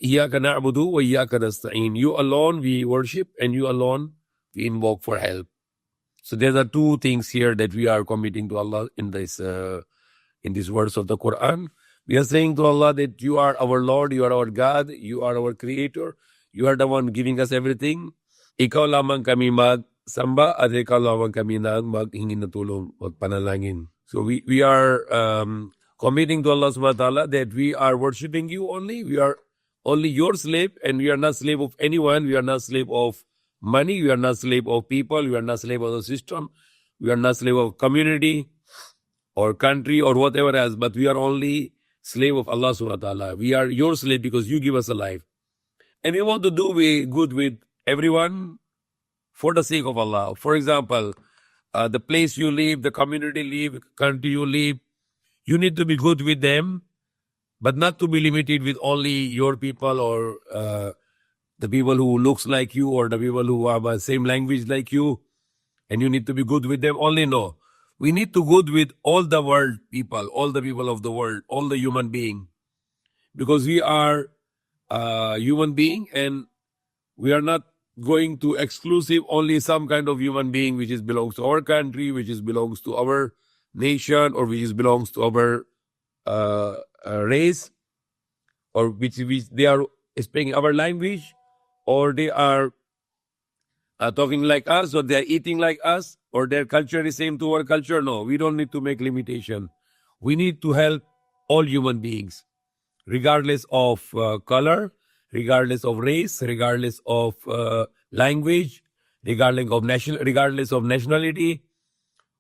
Iyyaka na'budu wa iyyaka nasta'in. You alone we worship and you alone we invoke for help. So there are two things here that we are committing to Allah in this verse of the Quran. We are saying to Allah that you are our Lord, you are our God, you are our Creator, you are the one giving us everything. Ikaw lamang kami magsamba at ikaw lamang kami maghingi ng tulong, magpanalangin. So we are committing to Allah subhanahu wa ta'ala that we are worshiping you only. We are only your slave and we are not slave of anyone. We are not slave of money. We are not slave of people. We are not slave of the system. We are not slave of community or country or whatever else. But we are only slave of Allah subhanahu wa ta'ala. We are your slave because you give us a life. And we want to do good with everyone for the sake of Allah. For example, the place you live, the community you live, country you live, you need to be good with them, but not to be limited with only your people or the people who looks like you or the people who have the same language like you, and you need to be good with them only. No. We need to good with all the world people, all the people of the world, all the human being. Because we are human being and we are not going to exclusive only some kind of human being which is belongs to our country, which is belongs to our nation, or which is belongs to our race, or which they are speaking our language, or they are talking like us, or they are eating like us, or their culture is same to our culture. No, we don't need to make limitation. We need to help all human beings, regardless of color, regardless of race, regardless of language, regardless of nationality,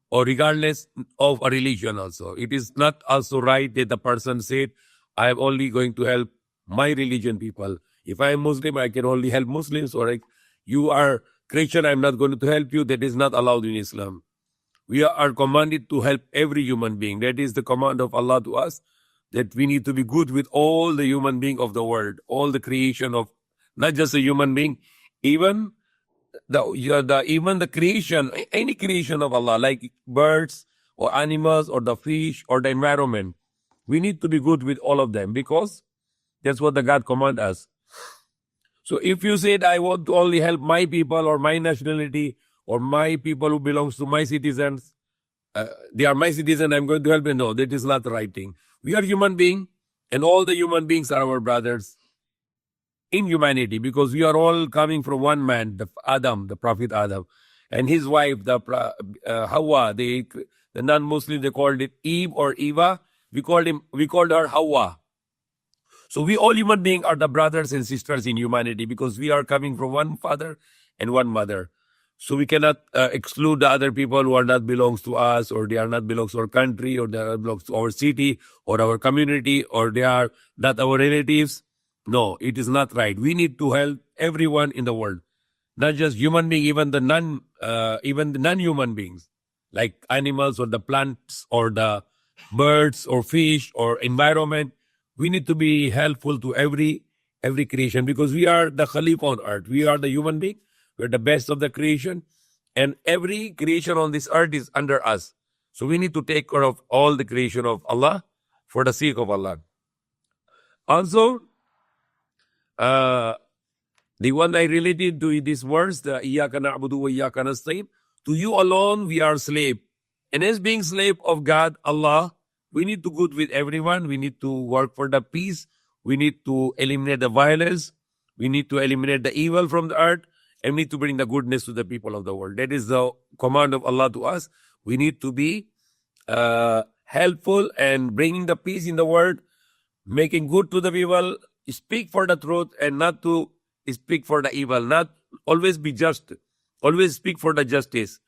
or regardless of a religion also. It is not also right that the person said, I am only going to help my religion people. If I am Muslim, I can only help Muslims, or you are Christian, I am not going to help you. That is not allowed in Islam. We are commanded to help every human being. That is the command of Allah to us, that we need to be good with all the human being of the world, all the creation of, not just a human being, even the creation, any creation of Allah, like birds or animals or the fish or the environment. We need to be good with all of them because that's what the God command us. So if you said, I want to only help my people or my nationality or my people who belongs to my citizens, they are my citizen, I'm going to help them. No, that is not the right thing. We are human beings and all the human beings are our brothers in humanity because we are all coming from one man, the Prophet Adam, and his wife, Hawa. The non-Muslims, they called it Eve or Eva. We called her Hawa. So we all human beings are the brothers and sisters in humanity because we are coming from one father and one mother. So we cannot exclude the other people who are not belongs to us, or they are not belongs to our country, or they are belongs to our city or our community, or they are not our relatives. No, it is not right. We need to help everyone in the world, not just human beings, even the non-human beings, like animals or the plants or the birds or fish or environment. We need to be helpful to every creation because we are the Khalifa on earth. We are the human being. We are the best of the creation, and every creation on this earth is under us. So we need to take care of all the creation of Allah for the sake of Allah. Also, the one I related to this verse, the Iyyaka na'budu wa iyyaka nasta'in, to you alone we are slave. And as being slave of God, Allah, we need to good with everyone. We need to work for the peace. We need to eliminate the violence. We need to eliminate the evil from the earth. And we need to bring the goodness to the people of the world. That is the command of Allah to us. We need to be helpful and bringing the peace in the world, making good to the people, speak for the truth and not to speak for the evil, not always be just, always speak for the justice.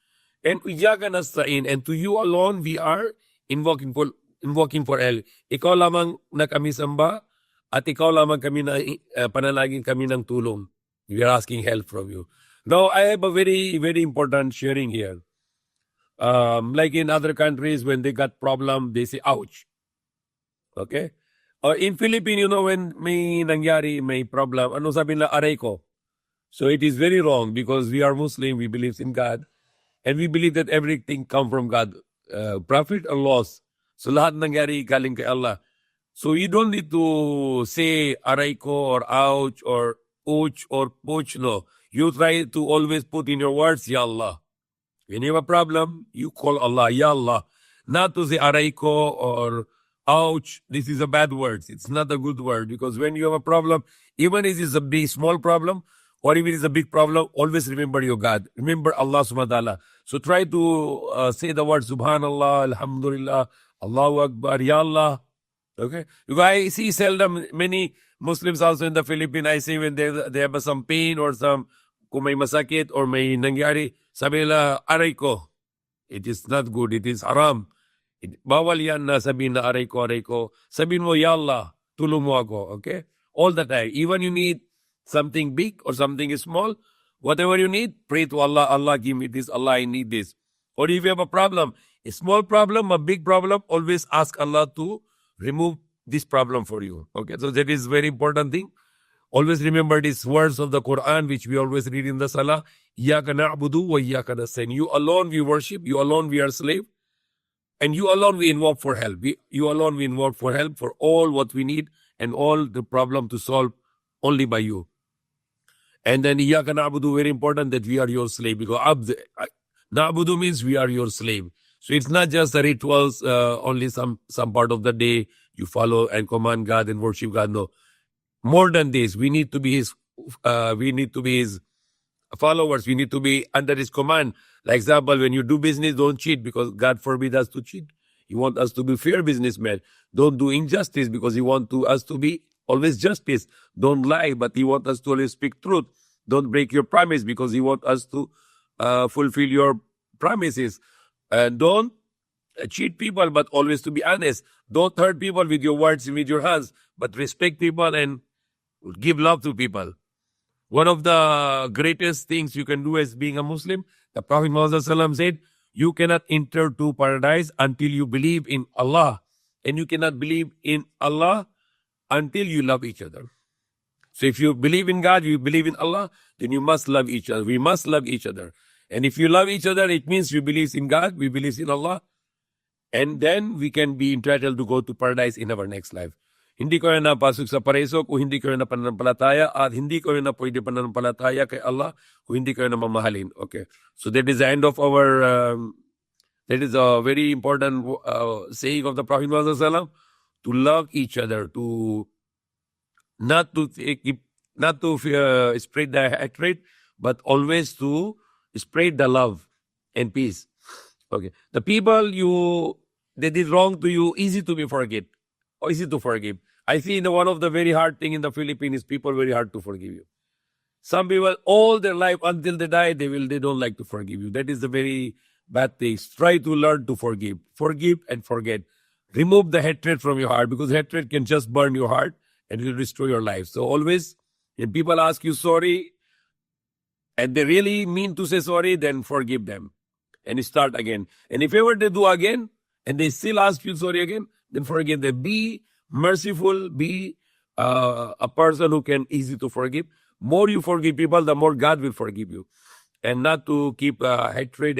And iyyaka nasta'in, and to you alone we are invoking for help. Ikaw lamang na kami samba at ikaw lamang kami na panalangin kami ng tulong. We are asking help from you. Now, I have a very, very important sharing here. Like in other countries, when they got problem, they say, ouch. Okay? Or in Philippines, when may nangyari, may problem, ano sabi nila, aray ko. So it is very wrong because we are Muslim, we believe in God, and we believe that everything come from God. Profit or loss. So lahat nangyari galing kay Allah. So you don't need to say araiko or ouch or ouch or poch. No. You try to always put in your words, Ya Allah. When you have a problem, you call Allah, Ya Allah. Not to say araiko or ouch. This is a bad word. It's not a good word, because when you have a problem, even if it's a big, small problem, or if it is a big problem, always remember your God. Remember Allah subhanahu wa ta'ala. So try to say the word Subhanallah, Alhamdulillah, Allahu Akbar, Ya Allah. Okay? Because I see seldom many Muslims also in the Philippines, I see when they have some pain or some, kung may masakit or may nangyari, sabi nila, aray ko. It is not good. It is haram. Bawal yan na sabihin na aray ko, aray ko. Sabihin mo, Ya Allah, tulong mo ako. Okay? All the time. Even you need something big or something small, whatever you need, pray to Allah. Allah, give me this. Allah, I need this. Or if you have a problem, a small problem, a big problem, always ask Allah to remove this problem for you. Okay? So that is very important thing. Always remember these words of the Quran, which we always read in the Salah. Iyaka na'budu wa iyaka nasta'in. You alone we worship. You alone we are slave. And you alone we invoke for help. You alone we invoke for help for all what we need and all the problem to solve only by you. And then iyaka na'budu, very important that we are your slave. Because na'budu means we are your slave. So it's not just the rituals, only some part of the day you follow and command God and worship God. No. More than this, we need to be his followers. We need to be under his command. Like example, when you do business, don't cheat, because God forbid us to cheat. He wants us to be fair businessmen. Don't do injustice, because he wants us to be always justice. Don't lie, but he wants us to always speak truth. Don't break your promise, because he wants us to fulfill your promises. And don't cheat people, but always to be honest. Don't hurt people with your words and with your hands, but respect people and give love to people. One of the greatest things you can do as being a Muslim, the Prophet Muhammad said, you cannot enter to paradise until you believe in Allah. And you cannot believe in Allah until you love each other. So if you believe in God, you believe in Allah, then you must love each other. We must love each other. And if you love each other, it means you believe in God, we believe in Allah. And then we can be entitled to go to paradise in our next life. Hindi ko na napasok sa pareso kung hindi ko na pananampalataya, at hindi ko na pwede pananampalataya kay Allah kung hindi ko na mamahalin. Okay. So that is the end of our, that is a very important saying of the Prophet Muhammad Sallallahu Alaihi Wasallam, to love each other, to not to spread the hatred, but always to spread the love and peace. Okay. The people they did wrong to you, easy to be forget. Easy to forgive. I see one of the very hard thing in the Philippines is people very hard to forgive you. Some people all their life until they die, they don't like to forgive you. That is the very bad thing. Try to learn to forgive. Forgive and forget. Remove the hatred from your heart, because hatred can just burn your heart and it will destroy your life. So always, when people ask you sorry and they really mean to say sorry, then forgive them and start again. And if ever they do again and they still ask you sorry again, then forgive them. Be merciful. Be a person who can easy to forgive. More you forgive people, the more God will forgive you. And not to keep hatred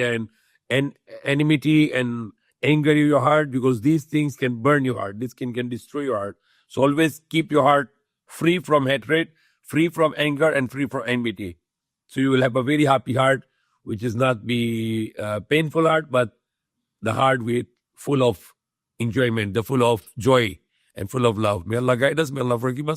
and enmity and anger in your heart, because these things can burn your heart. This can destroy your heart. So always keep your heart free from hatred, free from anger, and free from enmity. So you will have a very happy heart, which is not be painful heart, but the heart with full of enjoyment, the full of joy and full of love. May Allah guide us. May Allah forgive us.